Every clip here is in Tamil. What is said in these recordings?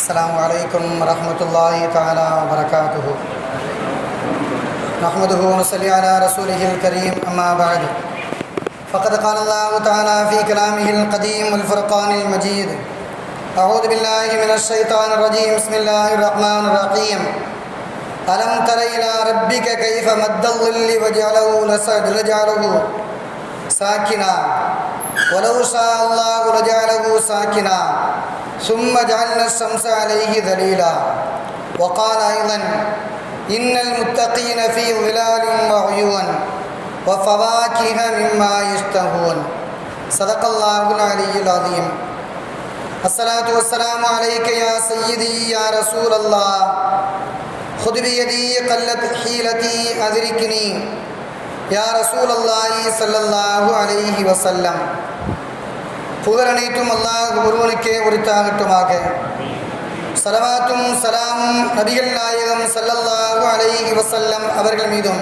السلام عليكم ورحمة الله تعالى وبركاته. نحمده ونصلي على رسوله الكريم. أما بعد فقد قال الله تعالى في كلامه القديم والفرقان المجيد: أعوذ بالله من الشيطان الرجيم. بسم الله الرحمن الرحيم. ألم تر إلى ربك كيف مد الظل وجعله ساكنا ولو شاء الله لجعله ساكنا ثم جعلنا الشمس عليه ذليلا. وقال أيضا: إن المتقين في ظلال وعيون وفواكه مما يشتهون. صدق الله العلي العظيم. الصلاة والسلام عليك يا سيدي يا رسول الله. خذ بيدي قلت حيلتي أدركني யா ரசூலல்லாஹி ஸல்லல்லாஹு அலைஹி வஸல்லம். புகழ் அனைத்தும் அல்லாஹ் ஒருவனுக்கே உரித்தாகட்டுமாக. ஸலவாத்தும் ஸலாமும் நபிகள் நாயகம் ஸல்லல்லாஹு அலைஹி வஸல்லம் அவர்கள் மீதும்,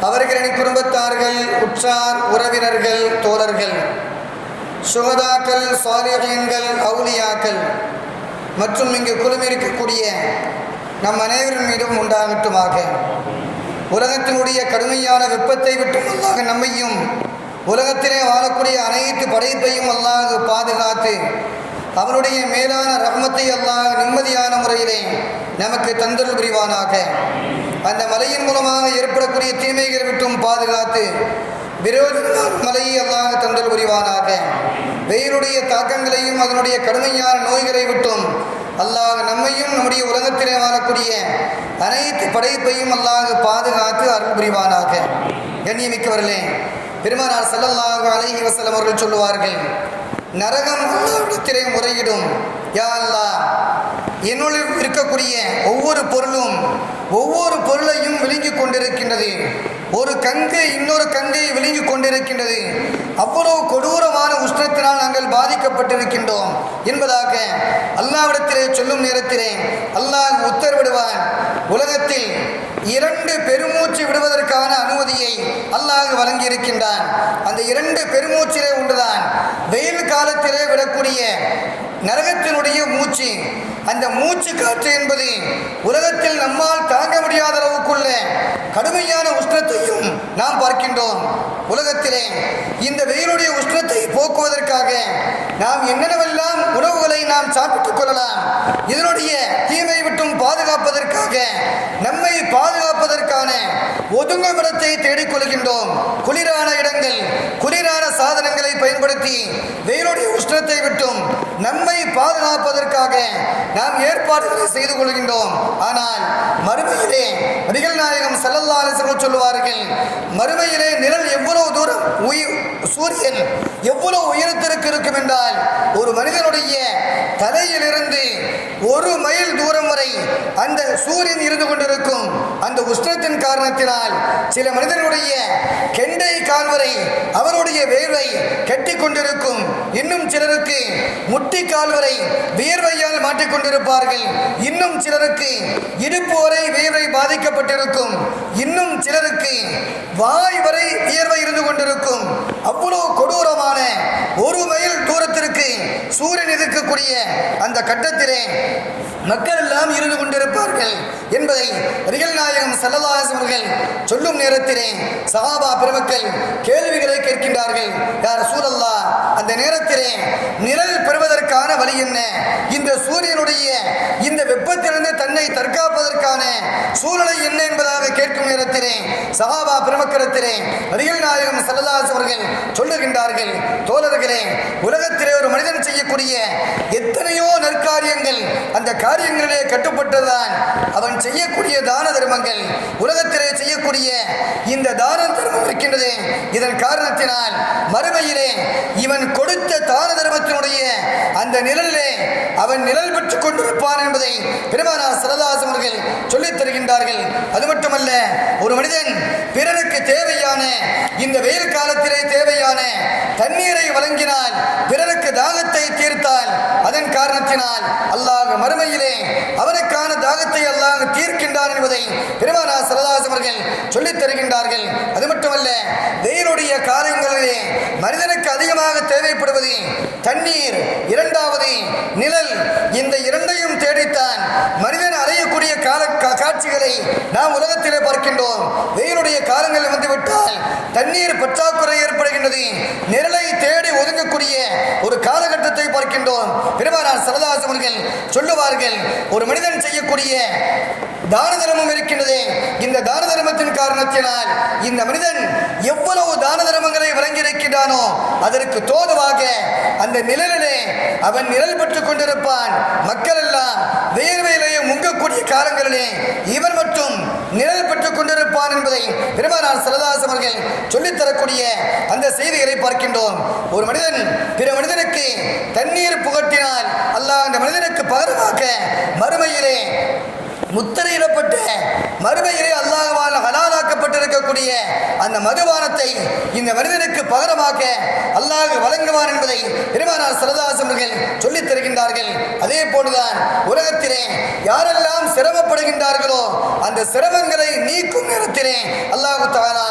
அவர்களின் குடும்பத்தார்கள், உற்றார் உறவினர்கள், தோழர்கள், சுஹதாக்கள், சாலிஹீன்கள், அவுலியாக்கள் மற்றும் இங்கு குழுமிருக்கக்கூடிய நம் அனைவரின் மீதும் உண்டாகட்டுமாக. உலகத்தினுடைய கடுமையான வெப்பத்தை விட்டும் அல்லாஹ் நம்மையும் உலகத்திலே வாழக்கூடிய அனைத்து படைப்பையும் அல்லாஹ் பாதுகாத்து அவனுடைய மேலான ரஹ்மத்தை அல்லாஹ் நிம்மதியான முறையிலே நமக்கு தந்தருள் புரிவானாக. அந்த மலையின் மூலமாக ஏற்படக்கூடிய தீமைகளை விட்டும் பாதுகாத்து விரோதமான மலையை அல்லாஹ் தந்தருள் புரிவானாக. வெயிலுடைய தாக்கங்களையும் அதனுடைய கடுமையான நோய்களை விட்டும் அல்லாஹ் நம்மையும் நம்முடைய உலகத்திலே வாழக்கூடிய அனைத்து படைப்பையும் அல்லாஹ் பாதுகாத்து அருள் புரிவானாக. கண்ணியமிக்கவர்களே, பெருமானார் ஸல்லல்லாஹு அலைஹி வஸல்லம் அவர்கள் சொல்லுவார்கள்: நரகம் அல்லாஹ்விடத்திலே முறையிடும், யா அல்லாஹ், என்னுள் இருக்கக்கூடிய ஒவ்வொரு பொருளையும் விழுங்கி கொண்டிருக்கின்றது. ஒரு கங்கை இன்னொரு கங்கை விழுங்கி கொண்டிருக்கின்றது. அவ்வளவு கொடூரமான உஷ்ணத்தினால் நாங்கள் பாதிக்கப்பட்டிருக்கின்றோம் என்பதாக அல்லாஹ்விடத்திலே சொல்லும் நேரத்திலே அல்லாஹ் உத்தரவிடுவான். உலகத்தில் 2 பெருமூச்சு விடுவதற்கான அனுமதியை அல்லாஹ் வழங்கியிருக்கின்றான். அந்த 2 பெருமூச்சிலே ஒன்றுதான் வெயில் காலத்திலே விடக்கூடிய நரகத்தினுடைய மூச்சு. அந்த மூச்சு காற்று என்பது உலகத்தில் நம்மால் தாங்க முடியாத அளவுக்குள்ள கடுமையான உஷ்ணத்தையும் நாம் பார்க்கின்றோம். உலகத்திலே இந்த வெயிலுடைய உஷ்ணத்தை போக்குவதற்காக நாம் என்னென்னவெல்லாம் உணவுகளை நாம் சாப்பிட்டுக் கொள்ளலாம், இதனுடைய தீமை விட்டும் பாதுகாப்பதற்காக நம்மை பாதுகாப்பதற்கான ஒதுங்குமிடத்தை தேடிக்கொள்கின்றோம். குளிரான இடங்கள், குளிரான சாதனங்களை பயன்படுத்தி வெயிலுடைய உஷ்ணத்தை விட்டும் நம்மை பாதுகாப்பதற்காக நாம் ஏற்பாடுகளை செய்து கொள்கின்றோம். ஆனால் மறுமையிலே நபிகள் நாயகம் ஸல்லல்லாஹு அலைஹி வஸல்லம் சொல்லுவார்கள், மறுமையிலே நிழல் எவ்வளவு தூரம், சூரியன் எவ்வளவு உயரத்திற்கு இருக்கும் என்றால் ஒரு மனிதனுடைய தலையிலிருந்து 1 மைல் தூரம் வரை அந்த சூரியன் இருந்து கொண்டிருக்கும். அந்த உஷ்ணத்தின் காரணத்தினால் சில மனிதனுடைய கெண்டை கால் வரை அவருடைய வேர்வை கட்டி கொண்டிருக்கும். இன்னும் சிலருக்கு முட்டி கால் வரை வியர்வையால் மாட்டிக்கொண்டிருப்பார்கள். இன்னும் சிலருக்கு இடுப்பு வரை வியர்வை பாதிக்கப்பட்டிருக்கும். இன்னும் சிலருக்கு வாய் வரை வியர்வை இருந்து கொண்டிருக்கும். அவ்வளவு கொடூரமான 1 மைல் தூரத்திற்கு சூரியன் இருக்கக்கூடிய அந்த கட்டத்திலே மக்கள் எல்லாம் இருந்து கொண்டிருப்பார்கள் என்பதை நபிகள் நாயகம் ஸல்லல்லாஹு அலைஹி வஸல்லம் அவர்கள் சொல்லும் நேரத்திலே சஹாபா பெருமக்கள் கேள்விகளை கேட்கின்றார்கள். யா ரசூலல்லாஹ், அந்த நேரத்திலே நிழல் பெறுவதற்கான வழி என்ன? இந்த சூரியனுடைய இந்த வெப்பத்திலிருந்து தன்னை தற்காப்பதற்கான சூழ்நிலை என்ன என்பதாக கேட்கும் நேரத்திலே சஹாபா பெருமக்களிடத்திலே நபிகள் நாயகம் ஸல்லல்லாஹு அலைஹி வஸல்லம் அவர்கள் சொல்லுகின்றார்கள், தோழர்களே, உலகத்திலே ஒரு மனிதன் செய்யக்கூடிய எத்தனையோ நற்காரியங்கள், அந்த காரியங்களிலே கட்டுப்பட்டதுதான் அவன் செய்யக்கூடிய தான தர்மங்கள். உலகத்திலே செய்யக்கூடிய இந்த தான தர்மம் இருக்கின்றது. இதன் காரணத்தினால் மறுமையிலே இவன் கொடுத்த தான தர்மத்தினுடைய அந்த நிழலிலே அவன் நிழல் பெற்றுக் கொண்டிருப்பான் என்பதை பெருமானார் ஸல்லல்லாஹு அலைஹி வஸல்லம் அவர்கள் சொல்லித் தருகின்றார்கள். அது மட்டுமல்ல, ஒரு மனிதன் பிறருக்கு தேவையான இந்த வெயில் காலத்திலே தேவையான தண்ணீரை வழங்கினால், பிறருக்கு தாகத்தை தீர்த்தால், அதன் காரணத்தினால் அல்லாஹ் மறுமையிலே அவனுக்கான தாகத்தை அல்லாஹ் தீர்க்கின்றான் என்பதை பெருமானார் ஸல்லல்லாஹு அலைஹி வஸல்லம் அவர்கள் சொல்லித் தருகின்றார்கள். அது அது மட்டுமல்ல, வெயிலுடைய காலங்களிலே மனிதனுக்கு அதிகமாக தேவைப்படுவது தண்ணீர், இரண்டாவது நிழல். இந்த இரண்டையும் தேடித்தான் மனிதன் அடையக்கூடிய காட்சிகளை நாம் உலகத்திலே பார்க்கின்றோம். வெயிலுடைய காலங்கள் வந்துவிட்டால் தண்ணீர் பற்றாக்குறை ஏற்படுகின்றது. நிழலை தேடி ஒதுங்கக்கூடிய ஒரு காலகட்டத்தை பார்க்கின்றோம். பெருமானார் ஸல்லல்லாஹு அலைஹி வஸல்லம் சொல்லுவார்கள், ஒரு மனிதன் செய்யக்கூடிய தான தர்மம் இருக்கின்றது. இந்த தான தர்மத்தின் காரணத்தினால் இந்த மனிதன் எவ்வளவு தான தர்மங்களை வழங்கியிருக்கிறானோ அதற்கு தோதுவாக அந்த நிழலிலே அவன் நிழல் பெற்றுக் கொண்டிருப்பான். மக்கள் எல்லாம் வேர்வையிலேயே முங்கக்கூடிய காலங்களிலே இவன் மட்டும் நிழல் பெற்றுக் கொண்டிருப்பான் என்பதை பெருமானார் ஸல்லல்லாஹு அலைஹி வஸல்லம் சொல்லித்தரக்கூடிய அந்த செய்திகளை பார்க்கின்றோம். ஒரு மனிதன் பிற மனிதனுக்கு தண்ணீர் புகட்டினால் அல்லாஹ் அந்த மனிதனுக்கு பகரமாக மறுமையிலே முத்திரையிடப்பட்ட, மறுமையிலே அல்லாஹ்வால் ஹலாலாக்கப்பட்டிருக்கக்கூடிய அந்த மதுபானத்தை இந்த மனிதனுக்கு பகரமாக அல்லாஹ் வழங்குவான் என்பதை பெருமானார் ஸல்லல்லாஹு அலைஹி வஸல்லம் சொல்லித் தருகின்றார்கள். அதே போன்றுதான் உலகத்திலே யாரெல்லாம் சிரமப்படுகின்றார்களோ அந்த சிரமங்களை நீக்கும் நேரத்திலே அல்லாஹ் தஆலா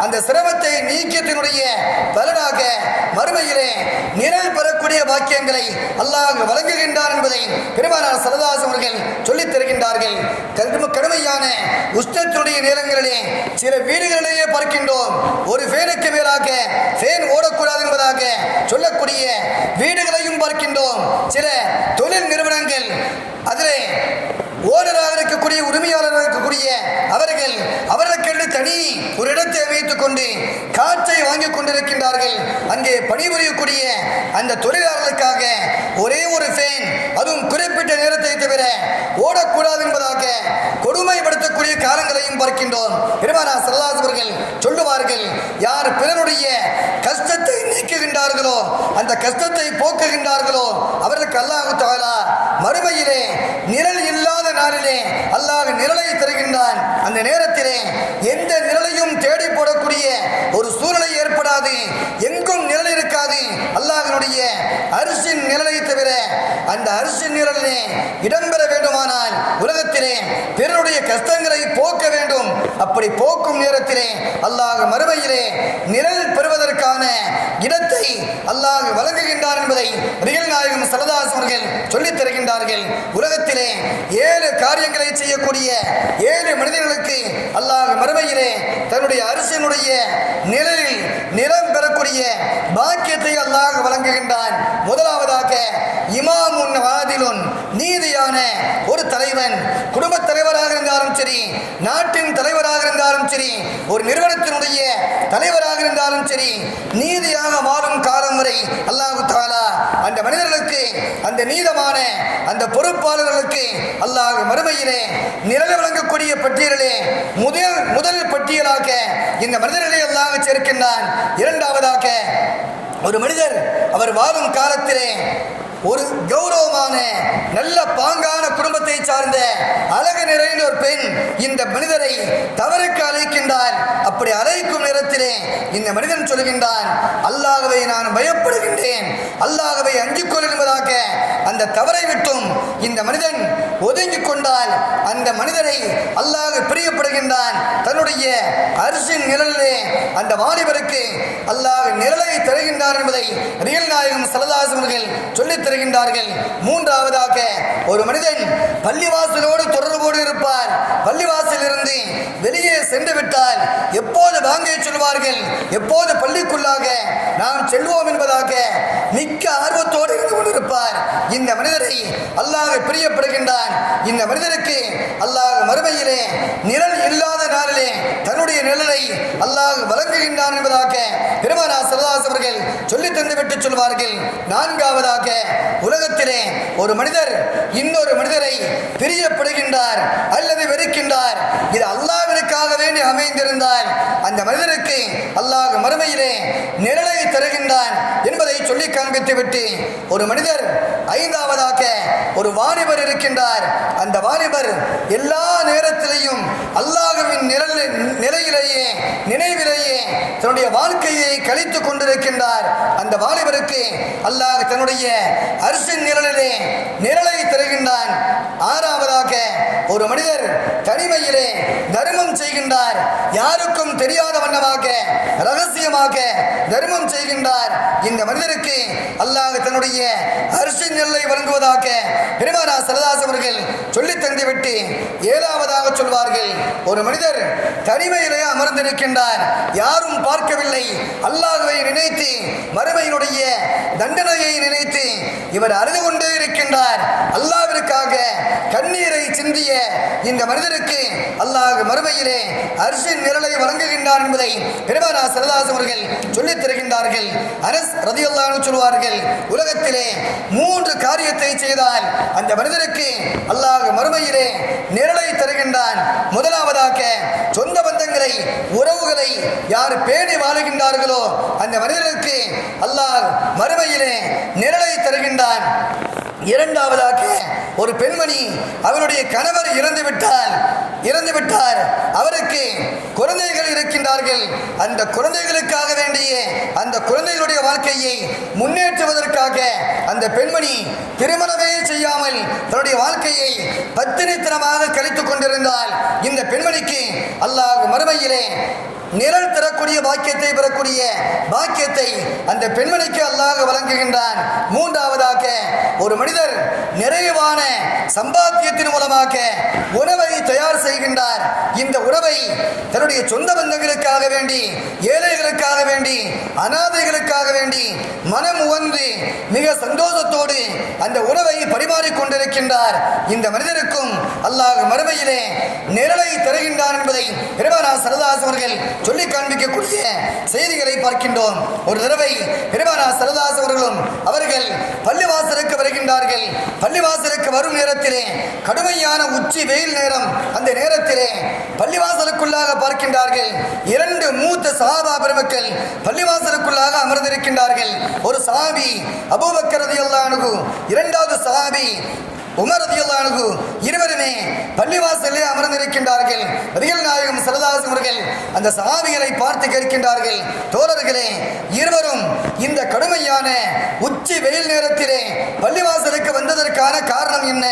அந்த சிரமத்தை நீக்கியத்தினுடைய பலனாக மறுமையிலே நிழல் பெறக்கூடிய வாக்கியங்களை அல்லாஹ் வழங்குகின்றான் என்பதை பெருமானார் ஸல்லல்லாஹு அலைஹி வஸல்லம் சொல்லித் தருகின்றார்கள். கடுமையான உஷ்ணத்தினுடைய நேரங்களிலே சில வீடுகளிலேயே பார்க்கின்றோம், ஒரு ஃபேனுக்கு மேலாக ஃபேன் ஓடக்கூடாது என்பதாக சொல்லக்கூடிய வீடுகளையும் பார்க்கின்றோம். சில தொழில் நிறுவனங்கள் அதிலே ஓனராக இருக்கக்கூடிய, உரிமையாளராக இருக்கக்கூடிய அவர்களுக்கென்று தனி ஒரு இடத்தை வைத்துக் கொண்டு காற்றை வாங்கிக் கொண்டிருக்கின்றார்கள். அங்கே பணிபுரியக்கூடிய அந்த தொழிலாளர்களுக்காக ஒரே ஒரு ஃபேன், அதுவும் குறிப்பிட்ட நேரத்தை தவிர ஓடக்கூடாது என்பதாக கொடுமைப்படுத்தக்கூடிய காலங்களையும் பார்க்கின்றோம். பெருமானார் ஸல்லல்லாஹு அலைஹி வஸல்லம் சொல்லுவார்கள், யார் பிறருடைய கஷ்டத்தை நீக்குகின்றார்களோ, அந்த கஷ்டத்தை போக்குகின்றார்களோ அவர்களுக்கு அல்லாஹ் தஆலா மறுமையிலே நிழல் இல்லாத நாளிலே அல்லாஹ் நிழலை தருகின்றான். அந்த நேரத்திலே எந்த நிழலையும் தேடி போடக்கூடிய ஒரு சூழ்நிலை ஏற்படாது. எங்கும் நிழல் இருக்காது. அல்லாஹ்வினுடைய அரிசின் நிழலை தவிர அந்த அரிசின் நிழலிலே இடம்பெற வேண்டுமானால் உலகத்திலே பிறருடைய கஷ்டங்களை போக்க வேண்டும். அப்படி போக்கும் நேரத்திலே அல்லாஹ் மறுமையிலே நிழல் பெறுவதற்கான இடத்தை அல்லாஹ் வழங்குகின்றார் என்பதை நபிகள் நாயகம் ஸல்லல்லாஹு அலைஹி வஸல்லம் சொல்லித் தருகின்றார்கள். உலகத்திலே 7 காரியங்களை செய்யக்கூடிய 7 மனிதர்களுக்கு அல்லாஹ் மறுமையிலே தன்னுடைய அரிசியினுடைய நிழலில் நிறம் பெறக்கூடிய பாக்கியத்தை அல்லாஹ் வழங்குகின்றான். முதலாவதாக இமாமுன் ஆதிலுன், நீதியான ஒரு தலைவன். குடும்பத் தலைவராக இருந்தாலும் சரி, நாட்டின் தலைவராக இருந்தாலும் சரி, ஒரு நிறுவனத்தினுடைய தலைவராக இருந்தாலும் சரி, நீதியாக வாழும் காலம் வரை அல்லாஹ் தஆலா அந்த மனிதர்களுக்கு, அந்த நீதமான அந்த பொறுப்பாளர்களுக்கு அல்லாஹ் மறுமையிலே நிழல் வழங்கக்கூடிய பட்டியலிலே முதல் பட்டியலாக இந்த மனிதர்களை அல்லாஹ் சேர்க்கின்றான். இரண்டாவதாக ஒரு மனிதர் அவர் வாழும் காலத்திலே ஒரு கௌரவமான நல்ல பாங்கான குடும்பத்தை சார்ந்த அழகு நிறைந்த ஒரு பெண் இந்த மனிதரை தவறுக்கு அழைக்கின்றார். அப்படி அழைக்கும் நேரத்திலே இந்த மனிதன் சொல்கின்றான், அல்லாஹ்வை நான் பயப்படுகின்றேன், அல்லாஹ்வை அஞ்சிக் கொள் என்பதாக அந்த தவறை விட்டும் இந்த மனிதன் ஒதுங்கிக் கொண்டால் அந்த மனிதரை அல்லாஹ் பிரியப்படுகின்றான். தன்னுடைய அரிசின் நிழலிலே அந்த வாலிபருக்கு அல்லாஹ் நிழலை தருகின்றார் என்பதை நபிகள் நாயகம் ஸல்லல்லாஹு அலைஹி வஸல்லம் சொல்லித் தருகின்றார்கள். மூன்றாவதாக ஒரு மனிதன் பள்ளிவாசலோடு தொடர்போடு இருப்பார். பள்ளிவாசல் இருந்து வெளியே சென்று விட்டால் எப்போது வாங்கி சொல்வார்கள், எப்போது பள்ளிக்குள்ளாக நாம் செல்வோம் என்பதாக மிக்க ஆர்வத்தோடு இருந்து கொண்டிருப்பார். இந்த மனிதரை அல்லாஹ் பிரியப்படுகின்றான். இந்த மனிதருக்கு அல்லாஹ் மறுமையிலே நிழல் இல்லாத நாளிலே தன்னுடைய நிழலை அல்லாஹ் வழங்குகின்றான் என்பதாக பெருமானார் ஸல்லல்லாஹு அலைஹி வஸல்லம் சொல்லித் தந்துவிட்டு சொல்வார்கள். நான்காவதாக உலகத்திலே ஒரு மனிதர் இன்னொரு மனிதரை பிரியப்படுகின்றார் அல்லது வெறுக்கின்றார். இது அல்லாஹ்விற்காக வேண்டி அமைந்திருந்தால் அந்த மனிதருக்கு அல்லாஹ் மறுமையிலே நிழலை தருகின்றான் என்பதை சொல்லி காண்பித்து விட்டு ஒரு மனிதர், ஐந்தாவதாக ஒரு வாலிபர் இருக்கின்றார். அந்த வாலிபர் எல்லா நேரத்திலேயும் அல்லாஹ்வின் நிலையிலேயே நினைவிலேயே தன்னுடைய வாழ்க்கையை கழித்துக் கொண்டிருக்கின்றார். அந்த வாலிபருக்கு அல்லாஹ் தன்னுடைய அர்ஷின் நிழலிலே நிழலை தருகின்றான். ஆறாவதாக ஒரு மனிதர் தனிமையிலே தர்மம் செய்கின்றார். யாருக்கும் தெரியாத வண்ணமாக ரகசியமாக தர்மம் செய்கின்றார். இந்த மனிதருக்கு அல்லாஹ் தன்னுடைய அர்ஷின் நிழலை வழங்குவதாக பெருமானார் ஸல்லல்லாஹு அவர்கள் சொல்லி தந்துவிட்டு ஏழாவதாக சொல்வார்கள், ஒரு மனிதர் தனிமையிலே அமர்ந்திருக்கின்றார். யாரும் பார்க்கவில்லை. அல்லாஹ்வை நினைத்து மறுமையினுடைய தண்டனையை நினைத்து இவர் அழுது கொண்டே இருக்கின்றார். அல்லாஹ்விற்காக கண்ணீரை சிந்திய இந்த மனிதருக்கு அல்லாஹ் மறுமையிலே அர்ஷின் நிழலை வழங்குகின்றார் என்பதை பெருமானார் ஸல்லல்லாஹு அவர்கள் சொல்லித் தருகின்றார்கள். அனஸ் ரலியல்லாஹு அன்ஹு சொல்வார்கள், உலகத்திலே 3 காரியத்தை செய்தால் அந்த மனிதருக்கு அல்லாஹ் மறுமையிலே நிழலை தருகின்றான். முதலாவதாக சொந்த பந்தங்களை உறவுகளை யார் பேணி வாழுகின்றார்களோ அந்த மனிதர்களுக்கு அல்லாஹ் மறுமையிலே நிழலை தருகின்றான். இரண்டாவதாக ஒரு பெண்மணி அவருடைய கணவர் இறந்துவிட்டார், அவருக்கு குழந்தைகள் இருக்கின்றார்கள். அந்த குழந்தைகளுக்காக வேண்டிய அந்த குழந்தைகளுடைய வாழ்க்கையை முன்னேற்றுவதற்காக அந்த பெண்மணி திருமணமே செய்யாமல் தன்னுடைய வாழ்க்கையை பத்தினித்தனமாக கழித்துக் கொண்டிருந்தால் இந்த பெண்மணிக்கு அல்லாஹ் மறுமையிலே நிழல் தரக்கூடிய பாக்கியத்தை பெறக்கூடிய பாக்கியத்தை அந்த பெண்மணிக்கு அல்லாஹ் வழங்குகின்றான். மூன்றாவதாக ஒரு மனிதர் நிறைவான சம்பாத்தியத்தின் மூலமாக உணவை தயார் செய்கின்றார். இந்த உணவை தன்னுடைய சொந்த பந்தங்களுக்காக வேண்டி, ஏழைகளுக்காக வேண்டி, அனாதைகளுக்காக வேண்டி மனம் உவந்து மிக சந்தோஷத்தோடு அந்த உணவை பரிமாறிக்கொண்டிருக்கின்றார். இந்த மனிதருக்கும் அல்லாஹ் மறுமையிலே நிழலை தருகின்றான் என்பதை பெருமானார் ஸல்லல்லாஹு அவர்கள் சொல்லி காண்பிக்கக்கூடிய செய்திகளை பார்க்கின்றோம். ஒரு தடவை பெருமானார் ஸல்லல்லாஹு அவர்களும் அவர்கள் பள்ளிவாசலுக்கு வருகின்றார்கள். பள்ளிவாசலுக்கு வரும் நேரத்திலே கடுமையான உச்சி வெயில் நேரம். அந்த நேரத்திலே பள்ளிவாசலுக்குள்ளாக பார்க்கின்றார்கள் 2 மூத்த சஹாபா பெருமக்கள் பள்ளிவாசலுக்குள்ளாக அமர்ந்திருக்கின்றார்கள். ஒரு சஹாபி அபூபக்கர் ரலியல்லாஹு அன்ஹு, இரண்டாவது சஹாபி உமர் ரலியல்லாஹு அன்ஹு, இருவருமே பள்ளிவாசலிலே அமர்ந்திருக்கின்றார்கள். நபிகள் நாயகம் ஸல்லல்லாஹு அலைஹி அவர்கள் அந்த சஹாபிகளை பார்த்து கேட்கின்றார்கள், தோழர்களே, இருவரும் இந்த கடுமையான உச்சி வெயில் நேரத்திலே பள்ளிவாசலுக்கு வந்ததற்கான காரணம் என்ன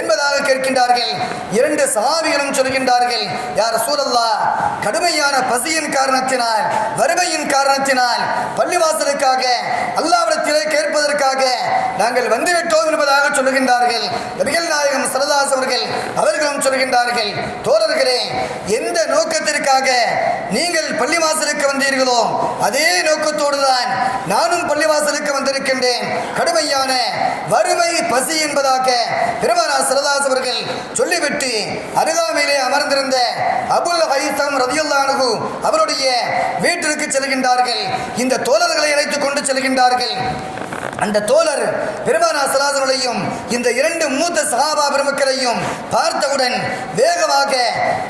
என்பதாக கேட்கின்றார்கள். 2 சஹாபிகளும் சொல்கின்றார்கள், யா ரசூலல்லாஹ், கடுமையான பசியின் காரணத்தினால், வறுமையின் காரணத்தினால் பள்ளிவாசலுக்காக அல்லாஹ்விடத்திலே கேட்பதற்காக நாங்கள் வந்துவிட்டோம் என்பதாக சொல்லுகின்றார்கள். நபிகள் நாயகம் ஸல்லல்லாஹு அலைஹி அவர்கள் அவர்களும் சொல்கின்றார்கள், தோழர்களே, எந்த நோக்கத்திற்காக நீங்கள் பள்ளிவாசலுக்கு வந்தீர்களோ அதே நோக்கத்தோடு தான் நானும் பள்ளிவாசலுக்கு வந்திருக்கின்றேன். கடுமையான வறுமை பசி என்பதாக பெருமானார் ஸல்லல்லாஹு அலைஹி அவர்கள் சொல்லிவிட்டு அருகாமையிலே அமர்ந்திருந்த அபுல் ஹைஸம் ரலியல்லாஹு அன்ஹு அவருடைய வீட்டிற்கு செல்கின்றார்கள். இந்த தோழர்களை அழைத்துக் கொண்டு செல்கின்றார்கள். அந்த தோழர் பெருமானார் ஸல்லல்லாஹு அலைஹி வஸல்லம் இந்த 2 மூத்த சஹாபா பெருமக்களையும் பார்த்தவுடன் வேகமாக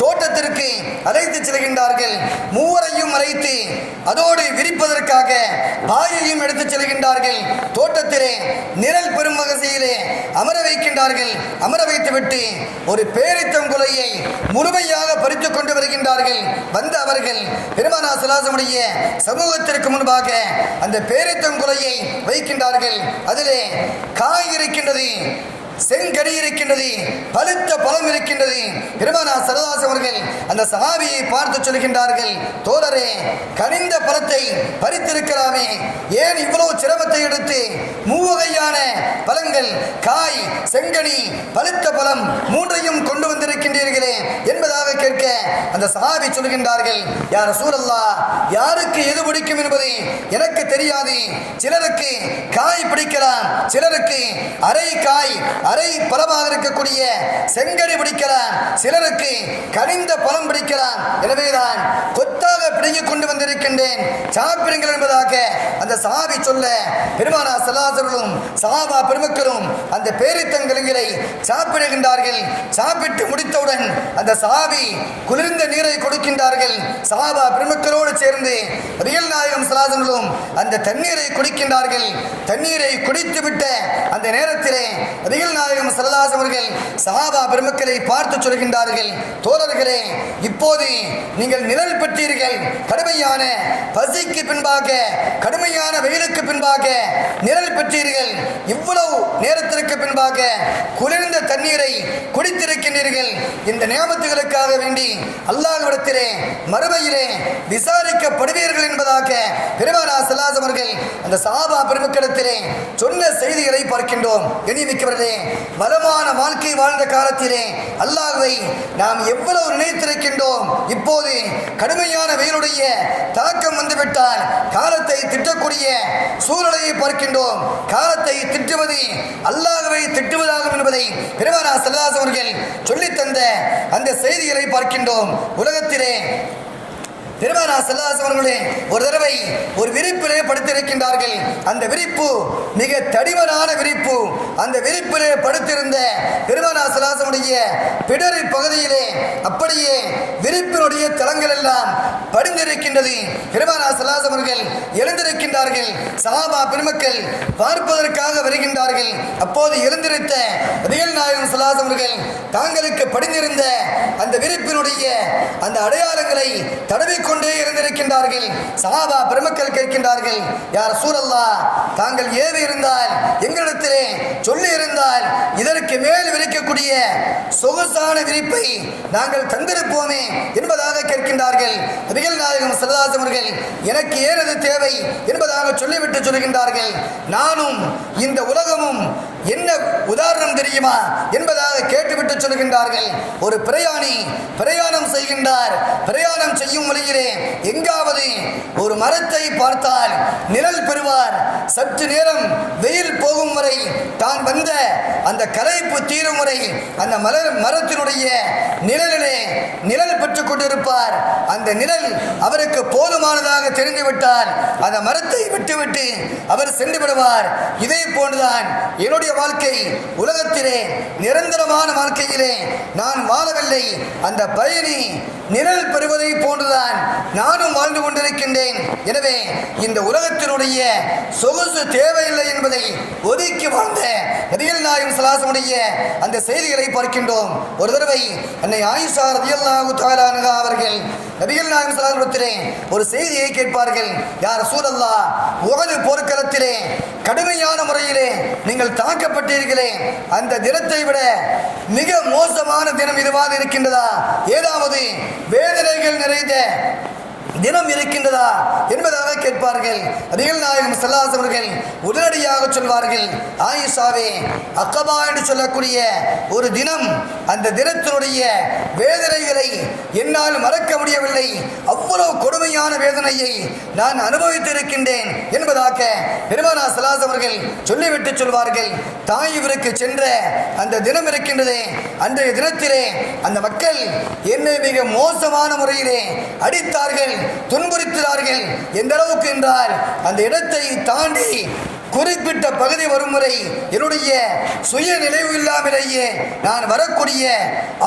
தோட்டத்திற்கு அழைத்து செல்கின்றார்கள். மூவரையும் அழைத்து அதோடு விரிப்பதற்காக பாயையும் எடுத்து செல்கின்றார்கள். தோட்டத்திலே நிழல் பெறும் வகையிலே அமர வைக்கின்றார்கள். அமர வைத்துவிட்டு ஒரு பேரித்தங்குலையை முழுமையாக பறித்துக் கொண்டு வருகின்றார்கள். வந்த அவர்கள் பெருமானார் ஸல்லல்லாஹு அலைஹி வஸல்லம் சமூகத்திற்கு முன்பாக அந்த பேரித்தங்குலையை வைக்கின்றார்கள். அதிலே காய் இருக்கின்றது, செங்கடி இருக்கின்றது, பழுத்த பழம் இருக்கின்றது. பெருமானார் ஸல்லல்லாஹு அலைஹி அவர்கள் அந்த சஹாபியை பார்த்து சொல்கின்றார்கள், தோழரே, கனிந்த பழத்தை பறித்திருக்கலாமே, ஏன் இவ்வளவு சிரமத்தை எடுத்து 3 வகையான பழங்கள், காய், செங்கனி, பழுத்த பழம் 3ஐயும் கொண்டு வந்திருக்கின்றீர்களே என்பதாக கேட்க அந்த சஹாபி சொல்கின்றார்கள், யா ரசூலல்லாஹ், யாருக்கு எது பிடிக்கும் என்பது எனக்கு தெரியாது. சிலருக்கு காய் பிடிக்கலாம், சிலருக்கு அரை காய் அரை பழமாக இருக்கக்கூடிய செங்கடி பிடிக்கலாம், சிலருக்கு கனிந்த பழம் பிடிக்கலாம். எனவேதான் கொத்தாக பிடிங்கிக் கொண்டு வந்திருக்கின்றேன், சாப்பிடுங்கள் என்பதாக அந்த சஹாபி சொல்ல பெருமானார் ஸல்லல்லாஹு அலைஹி வஸல்லம் சஹாபா பெருமக்களும் அந்த பேரித்தங்கல்களை சாப்பிடுகின்றார்கள். சாப்பிட்டு முடித்தவுடன் அந்த சஹாபி குளிர்ந்த நீரை கொடுக்கின்றார்கள். சஹாபா பெருமக்களோடு சேர்ந்து நபிகள் நாயகம் ஸல்லல்லாஹு அலைஹி வஸல்லம் அந்த தண்ணீரை குடிக்கின்றார்கள். தண்ணீரை குடித்துவிட்ட அந்த நேரத்திலே நபிகள் நாயகம் ஸல்லல்லாஹு அலைஹி அவர்கள் சஹாபா பெருமக்களை பார்த்து சொல்கின்றார்கள், தோழர்களே, இப்போது நீங்கள் நிழல் பெற்றீர்கள், கடுமையான பசிக்கு பின்பாக, கடுமையான வெயிலுக்கு பின்பாக நிழல் பெற்றீர்கள். இவ்வளவு நேரத்திற்கு பின்பாக குளிர்ந்த தண்ணீரை குடித்திருக்கின்றீர்கள். இந்த நியமத்துகளுக்காக வேண்டி அல்லாஹ்விடத்திலே மறுமையிலே விசாரிக்கப்படுவீர்கள் என்பதாக பெருமானார் ஸல்லல்லாஹு அலைஹி அவர்கள் அந்த சஹாபா பெருமக்களிடத்திலே சொன்ன செய்திகளை பார்க்கின்றோம். கண்ணியமிக்கவர்களே, வளமான வாழ்க்கை வாழ்ந்த காலத்திலே அல்லாஹ்வை நாம் எவ்வளவு நினைத்திருக்கின்றோம். இப்போது கடுமையான வெயிலுடைய தாக்கம் வந்துவிட்டால் காலத்தை திட்டக்கூடிய சூழலை பார்க்கின்றோம். காலத்தை திட்டுவது அல்லாஹ்வை திட்டுவதாகும் என்பதை பெருமானார் ஸல்லல்லாஹு அலைஹி அவர்கள் சொல்லித் தந்த அந்த செய்திகளை பார்க்கின்றோம். உலகத்திலே பெருமானார் ஸல்லல்லாஹு அலைஹி அவர்களே ஒரு தடவை ஒரு விரிப்பிலே படுத்திருக்கின்றார்கள். அந்த விரிப்பு மிக தடிமனான விரிப்பு. அந்த விரிப்பிலே படுத்திருந்த பெருமானார் ஸல்லல்லாஹு அலைஹி அவருடைய பிடரி பகுதியிலே அப்படியே விரிப்பினுடைய தளங்கள் எல்லாம் படிந்திருக்கின்றது. பெருமானார் ஸல்லல்லாஹு அலைஹி அவர்கள் எழுந்திருக்கின்றார்கள். சஹாபா பெருமக்கள் பார்ப்பதற்காக வருகின்றார்கள். அப்போது எழுந்திருத்த நபிகள் நாயகம் ஸல்லல்லாஹு அலைஹி அவர்கள் தாங்களுக்கு படிந்திருந்த அந்த விரிப்பினுடைய அந்த அடையாளங்களை தடவி கொண்டே இருந்திருக்கின்றார்கள். சஹாபா பெருமக்கள் கேட்கின்றார்கள், யா ரசூலல்லாஹ், தாங்கள் ஏவி இருந்தால் எங்களிடத்திலே சொல்லி இருந்தால் இதற்கு மேல் விரிக்கக்கூடிய சொகுசான விரிப்பை நாங்கள் தந்திருப்போமே என்பதாக கேட்கின்றார்கள். நபிகள் நாயகம் ஸல்லல்லாஹு அலைஹி அவர்கள் எனக்கு ஏறது தேவை என்பதாக சொல்லிவிட்டு சொல்கின்றார்கள், நானும் இந்த உலகமும் என்ன உதாரணம் தெரியுமா என்பதாக கேட்டுவிட்டு சொல்கின்றார்கள். ஒரு பிரயாணி பிரயாணம் செய்கின்றார். பிரயாணம் செய்யும் வழியிலே எங்காவது ஒரு மரத்தை பார்த்தால் நிழல் பெறுவார். சற்று நேரம் வெயில் போகும் வரை, தான் வந்த அந்த களைப்பு தீரும் வரை அந்த மரத்தினுடைய நிழலிலே நிழல் பெற்றுக் கொண்டிருப்பார். அந்த நிழல் அவருக்கு போதுமானதாக தெரிந்துவிட்டால் அந்த மரத்தை விட்டுவிட்டு அவர் சென்று விடுவார். இதே போன்றுதான் என்னுடைய வாழ்க்கை. உலகத்திலே நிரந்தரமான வாழ்க்கையிலே நான் வாழவில்லை. அந்த பயணி நிழல் பெறுவதை போன்றுதான் நானும் வாழ்ந்து கொண்டிருக்கின்றேன். எனவே இந்த உலகத்தினுடைய சொகுசு தேவையில்லை என்பதை ஒதுக்கி வாழ்ந்த நபிகள் நாயகம் ஸல்லல்லாஹு அலைஹி வஸல்லம் அந்த செய்திகளை பார்க்கின்றோம். ஒரு தடவை அன்னை ஆயிஷா ரலியல்லாஹு தஆலா அன்ஹா அவர்கள் நபிகள் நாயகம் ஸல்லல்லாஹு அலைஹி வஸல்லம் ஒரு செய்தியை கேட்பார்கள். யா ரசூலல்லாஹ், உஹது போர்க்களத்திலே கடுமையான முறையிலே நீங்கள் தாக்கப்பட்டீர்களே, அந்த தினத்தை விட மிக மோசமான தினம் இதுவாக இருக்கின்றதா? ஏதாவது வேதனைகள் நிறைந்த தினம் இருக்கின்றதா என்பதாக கேட்பார்கள். நபிகள் நாயகம் ஸல்லல்லாஹு அலைஹி அவர்கள் உடனடியாக சொல்வார்கள், ஆயிஷாவே, அக்கபா என்று சொல்லக்கூடிய ஒரு தினம், அந்த தினத்தினுடைய வேதனைகளை என்னால் மறக்க முடியவில்லை. அவ்வளவு கொடுமையான வேதனையை நான் அனுபவித்திருக்கின்றேன் என்பதாக பெருமானார் ஸல்லல்லாஹு அலைஹி அவர்கள் சொல்லிவிட்டு சொல்வார்கள், தாயிற்கு சென்ற அந்த தினம் இருக்கின்றதே, அன்றைய தினத்திலே அந்த மக்கள் என்னை மிக மோசமான முறையிலே அடித்தார்கள், துன்புறுத்தினார்கள். எந்த அளவுக்கு என்றால் அந்த இடத்தை தாண்டி குறிப்பிட்ட பகுதி வரும் வரை என்னுடைய சுய நினைவு இல்லாமலேயே நான் வரக்கூடிய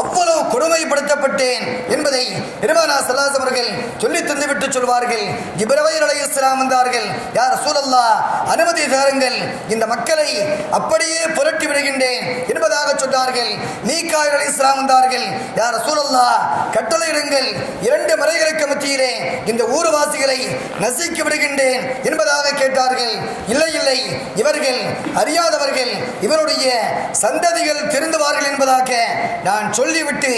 அவ்வளவு கொடுமைப்படுத்தப்பட்டேன் என்பதை பெருமானார் ஸல்லல்லாஹு அலைஹி அவர்கள் சொல்லி தந்துவிட்டு சொல்வார்கள். ஜிப்ரீல் அலைஹிஸ்ஸலாம் வந்தார்கள், யா ரசூலல்லாஹ், அனுமதி தாருங்கள், இந்த மக்களை அப்படியே புரட்டி விடுகின்றேன் என்பதாக சொன்னார்கள். மீகாயில் அலைஹிஸ்ஸலாம் வந்தார்கள், யா ரசூலல்லாஹ், கட்டளையிடுங்கள், 2 மலைகளுக்கு மத்தியிலே இந்த ஊர்வாசிகளை நசுக்கி விடுகின்றேன் என்பதாக கேட்டார்கள். இல்லை இல்லை, இவர்கள் அறியாதவர்கள், இவருடைய சந்ததிகள் திருந்துவார்கள் என்பதாக நான் சொல்லிவிட்டு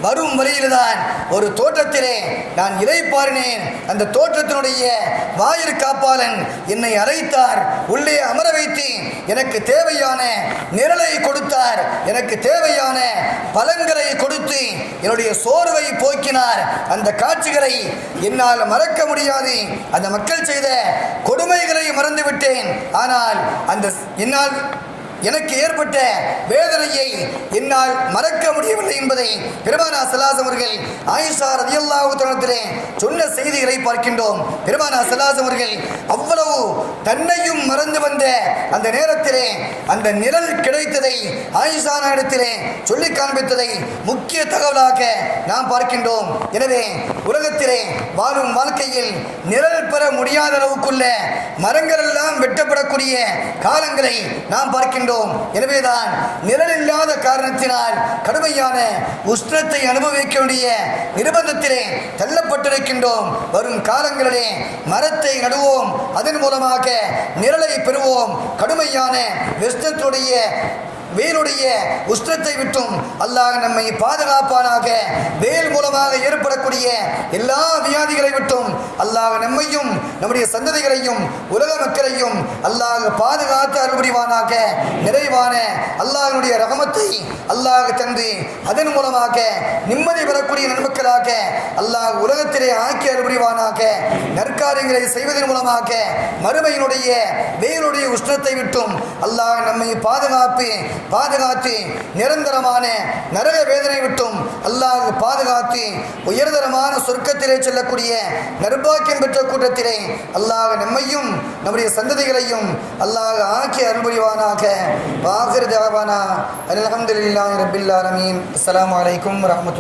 வரும் வழியில்தான் ஒரு தோட்டத்திலே நான் இளைப்பாறினேன். அந்த தோட்டத்தினுடைய வாயிற் காப்பாளன் என்னை அழைத்தார், உள்ளே அமர வைத்து எனக்கு தேவையான நிழலை கொடுத்தார், எனக்கு தேவையான பலன்களை கொடுத்து என்னுடைய சோர்வை போக்கினார். அந்த காட்சிகளை என்னால் மறக்க முடியாது. அந்த மக்கள் செய்த கொடுமைகளை மறந்துவிட்டேன். ஆனால் அந்த என்னால் எனக்கு ஏற்பட்ட வேதனையை என்னால் மறக்க முடியவில்லை என்பதை பெருமானார் ஸல்லல்லாஹு அலைஹி அவர்கள் ஆயிஷா ரலியல்லாஹு தஆலா சொன்ன செய்திகளை பார்க்கின்றோம். பெருமானார் ஸல்லல்லாஹு அலைஹி அவர்கள் அவ்வளவு அவ்வளவு தன்னையும் மறந்து வந்த அந்த நேரத்திலே அந்த நிழல் கிடைத்ததை ஆயிஷா இடத்திலே சொல்லி காண்பித்ததை முக்கிய தகவலாக நாம் பார்க்கின்றோம். எனவே உலகத்திலே வாழும் வாழ்க்கையில் நிழல் பெற முடியாத அளவுக்குள்ள மரங்கள் எல்லாம் வெட்டப்படக்கூடிய காலங்களை நாம் பார்க்கின்றோம். எனவேதான் நிழல் இல்லாத காரணத்தினால் கடுமையான உஷ்ணத்தை அனுபவிக்க வேண்டிய நிர்பந்தத்திலே தள்ளப்பட்டிருக்கின்றோம். வரும் காலங்களிலே மரத்தை நடுவோம், அதன் மூலமாக நிழலை பெறுவோம். கடுமையான வெஷ்டத்துடைய வேலுடைய உஷ்ணத்தை விட்டும் அல்லாஹ் நம்மை பாதுகாப்பானாக. வேல் மூலமாக ஏற்படக்கூடிய எல்லா வியாதிகளை விட்டும் அல்லாஹ் நம்மையும் நம்முடைய சந்ததிகளையும் உலக மக்களையும் அல்லாஹ் பாதுகாத்து அருள்புரிவானாக. நிறைவான அல்லாஹ்வுடைய ரஹமத்தை அல்லாஹ் தந்து அதன் மூலமாக நிம்மதி பெறக்கூடிய நன்மக்களாக அல்லாஹ் உலகத்திலே ஆக்கி அருள்புரிவானாக. நற்காரியங்களை செய்வதன் மூலமாக மறுமையினுடைய வேலுடைய உஷ்ணத்தை விட்டும் அல்லாஹ் நம்மை பாதுகாத்து நிரந்தரமான நரக வேதனை விட்டும் அல்லாஹ் பாதுகாத்து உயர்தரமான சொர்க்கத்திலே செல்லக்கூடிய நற்பாக்கியம் பெற்ற கூட்டத்திலே அல்லாஹ் நம்மையும் நம்முடைய சந்ததிகளையும் அல்லாஹ் ஆக்கி அருள்புரிவானாக. வாஹிர் தஅவானா அல்ஹம்துலில்லாஹி ரப்பில் ஆலமீன். அஸ்ஸலாமு அலைக்கும் வரஹ்மத்துல்லாஹி.